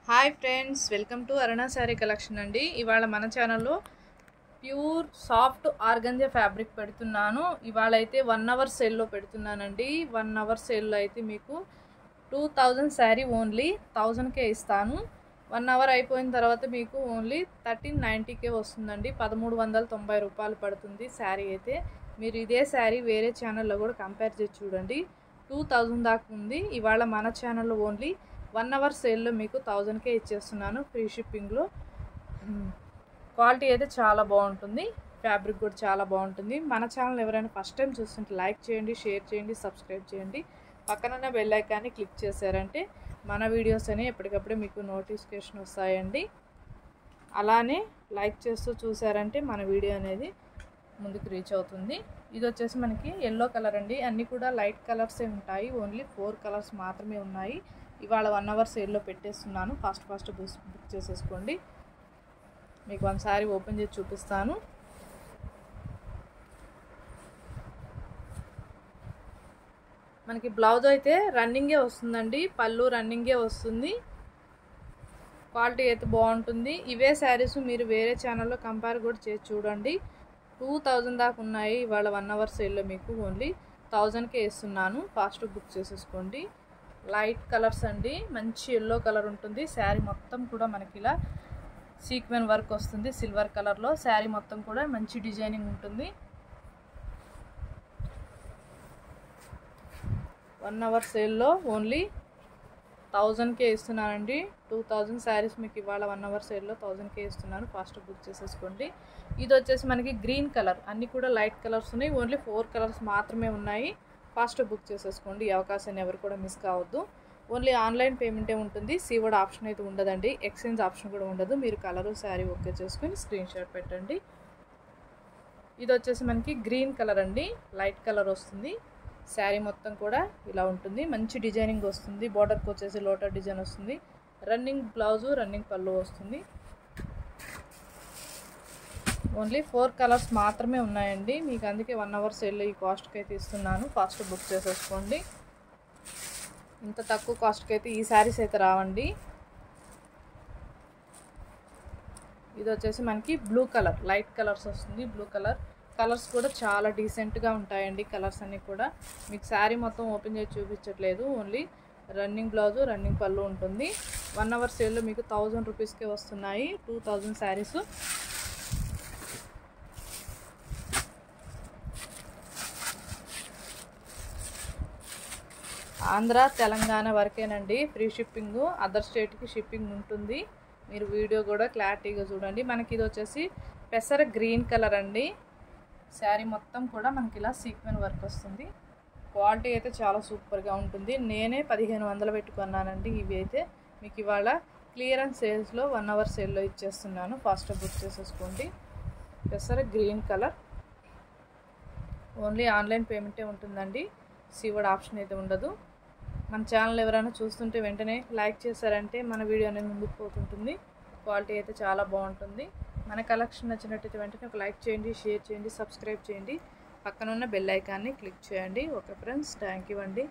Hi friends, welcome to Aruna sari collection అండి. ఇవాళ మన ఛానల్లో ప్యూర్ సాఫ్ట్ ఆర్గంజా ఫ్యాబ్రిక్ పెడుతున్నాను. ఇవాళ అయితే 1 అవర్ సేల్లో పెడుతున్నానండి. 1 అవర్ సేల్లో అయితే మీకు 2000 శారీ ఓన్లీ 1000కే ఇస్తాను. 1 అవర్ అయిపోయిన తర్వాత మీకు ఓన్లీ 1390కే వస్తుందండి. 1390 రూపాయలు పడుతుంది శారీ అయితే. మీరు ఇదే శారీ వేరే ఛానల్లో కూడా కంపేర్ చేసి చూడండి, 2000 దాకా ఉంది. ఇవాళ మన ఛానల్లో ఓన్లీ 1 అవర్ సేల్లో మీకు 1000కే ఇచ్చేస్తున్నాను ఫ్రీ షిప్పింగ్లో. క్వాలిటీ అయితే చాలా బాగుంటుంది, ఫ్యాబ్రిక్ కూడా చాలా బాగుంటుంది. మన ఛానల్ ఎవరైనా ఫస్ట్ టైం చూస్తుంటే లైక్ చేయండి, షేర్ చేయండి, సబ్స్క్రైబ్ చేయండి. పక్కన బెల్ ఐకాన్ని క్లిక్ చేశారంటే మన వీడియోస్ అని ఎప్పటికప్పుడే మీకు నోటిఫికేషన్ వస్తాయండి. అలానే లైక్ చేస్తూ చూసారంటే మన వీడియో అనేది ముందుకు రీచ్ అవుతుంది. ఇది వచ్చేసి మనకి ఎల్లో కలర్ అండి. అన్నీ కూడా లైట్ కలర్సే ఉంటాయి, ఓన్లీ 4 కలర్స్ మాత్రమే ఉన్నాయి. ఇవాళ 1 అవర్ సేల్లో పెట్టేస్తున్నాను. ఫాస్ట్ బుక్ చేసేసుకోండి. మీకు ఒకసారి ఓపెన్ చేసి చూపిస్తాను. మనకి బ్లౌజ్ అయితే రన్నింగే వస్తుందండి, పళ్ళు రన్నింగే వస్తుంది. క్వాలిటీ అయితే బాగుంటుంది. ఇవే శారీస్ మీరు వేరే ఛానల్లో కంపేర్ కూడా చేసి చూడండి. 2000 దాకా ఉన్నాయి. ఇవాళ 1 అవర్ సేల్లో మీకు ఓన్లీ 1000కే ఇస్తున్నాను. ఫాస్ట్ బుక్ చేసేసుకోండి. లైట్ కలర్స్ అండి, మంచి ఎల్లో కలర్ ఉంటుంది. శారీ మొత్తం కూడా మనకి ఇలా సీక్వెన్ వర్క్ వస్తుంది సిల్వర్ కలర్లో. శారీ మొత్తం కూడా మంచి డిజైనింగ్ ఉంటుంది. 1 అవర్ సేల్లో ఓన్లీ 1000కే ఇస్తున్నానండి. 2000 శారీస్ మీకు ఇవాళ 1 అవర్ సేల్లో 1000కే ఇస్తున్నాను. ఫాస్ట్ బుక్ చేసేసుకోండి. ఇది వచ్చేసి మనకి గ్రీన్ కలర్, అన్నీ కూడా లైట్ కలర్స్ ఉన్నాయి. ఓన్లీ 4 కలర్స్ మాత్రమే ఉన్నాయి. ఫాస్ట్ బుక్ చేసేసుకోండి. ఈ అవకాశాన్ని ఎవరు కూడా మిస్ కావద్దు. ఓన్లీ ఆన్లైన్ పేమెంటే ఉంటుంది. సీవర్డ్ ఆప్షన్ అయితే ఉండదండి, ఎక్స్చేంజ్ ఆప్షన్ కూడా ఉండదు. మీరు కలరు శారీ ఓకే చేసుకొని స్క్రీన్ షాట్ పెట్టండి. ఇది వచ్చేసి మనకి గ్రీన్ కలర్ అండి, లైట్ కలర్ వస్తుంది. శారీ మొత్తం కూడా ఇలా ఉంటుంది, మంచి డిజైనింగ్ వస్తుంది. బార్డర్కి వచ్చేసి లోటస్ డిజైన్ వస్తుంది. రన్నింగ్ బ్లౌజు, రన్నింగ్ పళ్ళు వస్తుంది. ఓన్లీ 4 కలర్స్ మాత్రమే ఉన్నాయండి. మీకు అందుకే 1 అవర్ సేల్లో ఈ కాస్ట్కి అయితే ఇస్తున్నాను. ఫాస్ట్ బుక్ చేసేసుకోండి. ఇంత తక్కువ కాస్ట్కి అయితే ఈ శారీస్ అయితే రావండి. ఇది వచ్చేసి మనకి బ్లూ కలర్, లైట్ కలర్స్ వస్తుంది. బ్లూ కలర్స్ కూడా చాలా డీసెంట్గా ఉంటాయండి. కలర్స్ అన్నీ కూడా మీకు శారీ మొత్తం ఓపెన్ చేసి చూపించట్లేదు. ఓన్లీ రన్నింగ్ బ్లౌజు, రన్నింగ్ పళ్ళు ఉంటుంది. 1 అవర్ సేల్లో మీకు 1000 రూపీస్కే వస్తున్నాయి 2000 శారీస్. ఆంధ్ర, తెలంగాణ వరకేనండి ఫ్రీ షిప్పింగ్. అదర్ స్టేట్కి షిప్పింగ్ ఉంటుంది. మీరు వీడియో కూడా క్లారిటీగా చూడండి. మనకి ఇది వచ్చేసి పెసర గ్రీన్ కలర్ అండి. శారీ మొత్తం కూడా మనకి ఇలా సీక్వెన్ వర్క్ వస్తుంది. క్వాలిటీ అయితే చాలా సూపర్గా ఉంటుంది. నేనే 1500 పెట్టుకున్నానండి. ఇవి అయితే మీకు ఇవాళ క్లియరెన్స్ సేల్స్లో 1 అవర్ సేల్లో ఇచ్చేస్తున్నాను. ఫాస్ట్ బుక్ చేసేసుకోండి. పెసర గ్రీన్ కలర్, ఓన్లీ ఆన్లైన్ పేమెంటే ఉంటుందండి, సీవర్డ్ ఆప్షన్ అయితే ఉండదు. మన ఛానల్ ఎవరైనా చూస్తుంటే వెంటనే లైక్ చేశారంటే మన వీడియో అనేది ముందుకు పోతుంటుంది. క్వాలిటీ అయితే చాలా బాగుంటుంది. మన కలెక్షన్ నచ్చినట్టయితే వెంటనే ఒక లైక్ చేయండి, షేర్ చేయండి, సబ్స్క్రైబ్ చేయండి. పక్కన ఉన్న బెల్ ఐకాన్ని క్లిక్ చేయండి. ఓకే ఫ్రెండ్స్, థ్యాంక్ యూ అండి.